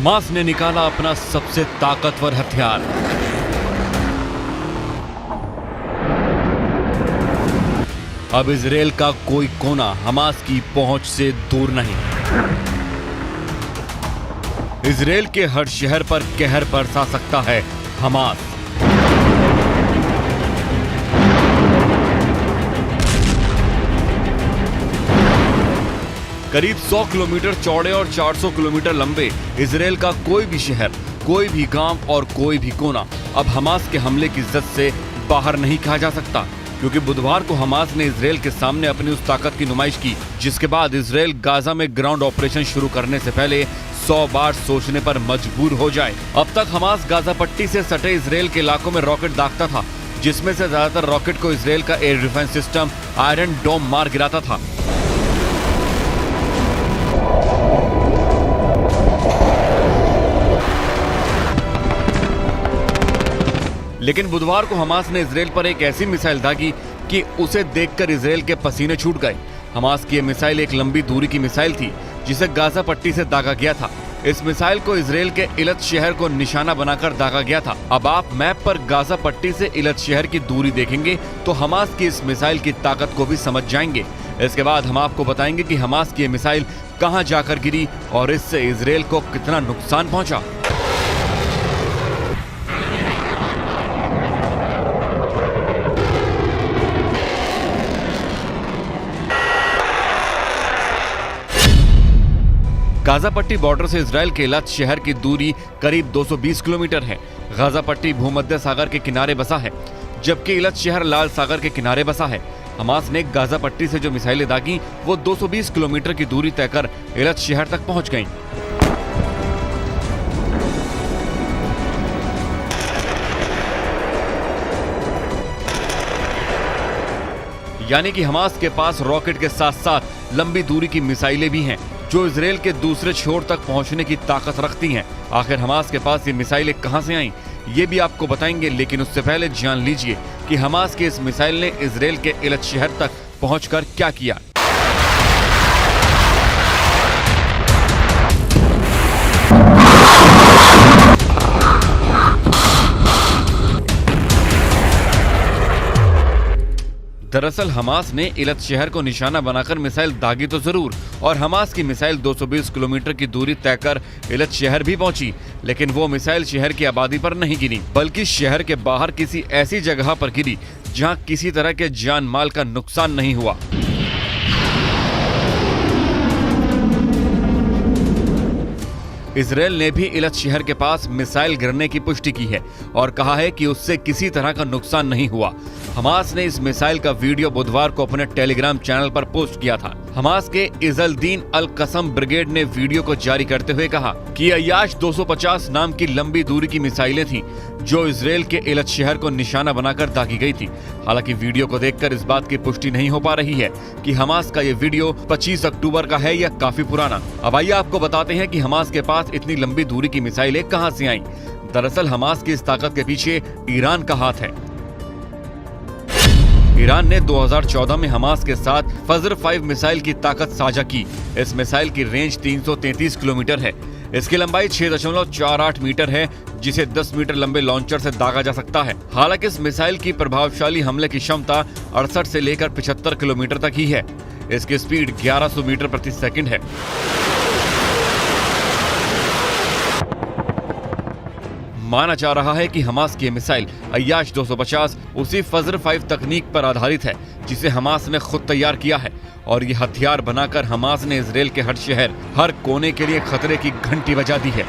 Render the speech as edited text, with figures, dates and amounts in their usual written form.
Hamas ने निकाला अपना सबसे ताकतवर हथियार। अब इजराइल का कोई कोना हमास की पहुंच से दूर नहीं। इजराइल के हर शहर पर कहर बरसा सकता है हमास। करीब 100 किलोमीटर चौड़े और 400 किलोमीटर लंबे इजराइल का कोई भी शहर, कोई भी गांव और कोई भी कोना अब हमास के हमले की जद से बाहर नहीं कहा जा सकता, क्योंकि बुधवार को हमास ने इजराइल के सामने अपनी उस ताकत की नुमाइश की जिसके बाद इजराइल गाजा में ग्राउंड ऑपरेशन शुरू करने से पहले 100 बार सोचने पर मजबूर हो जाए। अब तक हमास गाजा पट्टी से सटे इजराइल के इलाकों में रॉकेट दागता था, जिसमें से ज्यादातर रॉकेट को इजराइल का एयर डिफेंस सिस्टम आयरन डोम मार गिराता था। लेकिन बुधवार को हमास ने इजराइल पर एक ऐसी मिसाइल दागी कि उसे देखकर इजराइल के पसीने छूट गए। हमास की यह मिसाइल एक लंबी दूरी की मिसाइल थी जिसे गाजा पट्टी से दागा गया था। इस मिसाइल को इजराइल के इलत शहर को निशाना बनाकर दागा गया था। अब आप मैप पर गाजा पट्टी से इलत शहर की दूरी देखेंगे तो हमास की इस मिसाइल की ताकत को भी समझ जाएंगे। इसके बाद हम आपको बताएंगे कि हमास की यह मिसाइल कहां जाकर गिरी और इससे इजराइल को कितना नुकसान पहुंचा। गाजा पट्टी बॉर्डर से इजराइल के इलात शहर की दूरी करीब 220 किलोमीटर है। गाजा पट्टी भूमध्य सागर के किनारे बसा है, जबकि इलत शहर लाल सागर के किनारे बसा है। हमास ने गाजा पट्टी से जो मिसाइलें दागी वो 220 किलोमीटर की दूरी तय कर इलत शहर तक पहुंच गईं। यानी कि हमास के पास रॉकेट के साथ साथ लंबी दूरी की मिसाइलें भी हैं जो इजराइल के दूसरे छोर तक पहुंचने की ताकत रखती हैं। आखिर हमास के पास ये मिसाइलें कहां से आईं, ये भी आपको बताएंगे, लेकिन उससे पहले जान लीजिए कि हमास की इस मिसाइल ने इजराइल के इलत शहर तक पहुंचकर क्या किया। दरअसल हमास ने इलत शहर को निशाना बनाकर मिसाइल दागी तो जरूर, और हमास की मिसाइल 220 किलोमीटर की दूरी तय कर इलत शहर भी पहुंची, लेकिन वो मिसाइल शहर की आबादी पर नहीं गिरी, बल्कि शहर के बाहर किसी ऐसी जगह पर गिरी जहां किसी तरह के जान माल का नुकसान नहीं हुआ। इजराइल ने भी इलत शहर के पास मिसाइल गिरने की पुष्टि की है और कहा है कि उससे किसी तरह का नुकसान नहीं हुआ। हमास ने इस मिसाइल का वीडियो बुधवार को अपने टेलीग्राम चैनल पर पोस्ट किया था। हमास के इजलदीन अल कसम ब्रिगेड ने वीडियो को जारी करते हुए कहा कि अय्याश 250 नाम की लंबी दूरी की मिसाइलें थीं जो इजराइल के इलत शहर को निशाना बनाकर दागी गई थी। हालांकि वीडियो को देखकर इस बात की पुष्टि नहीं हो पा रही है कि हमास का ये वीडियो 25 अक्टूबर का है या काफी पुराना। अब आइए आपको बताते हैं कि हमास के पास इतनी लंबी दूरी की मिसाइलें कहां से आईं। दरअसल हमास की इस ताकत के पीछे ईरान का हाथ है। ईरान ने 2014 में हमास के साथ फजर 5 मिसाइल की ताकत साझा की। इस मिसाइल की रेंज 333 किलोमीटर है। इसकी लंबाई 6.48 मीटर है, जिसे 10 मीटर लंबे लॉन्चर से दागा जा सकता है। हालांकि इस मिसाइल की प्रभावशाली हमले की क्षमता 68 से लेकर 75 किलोमीटर तक ही है। इसकी स्पीड 1100 मीटर प्रति सेकंड है। माना जा रहा है कि हमास की मिसाइल अय्याश 250 उसी फजर 5 तकनीक पर आधारित है जिसे हमास ने खुद तैयार किया है, और ये हथियार बनाकर हमास ने इजराइल के हर शहर, हर कोने के लिए खतरे की घंटी बजा दी है।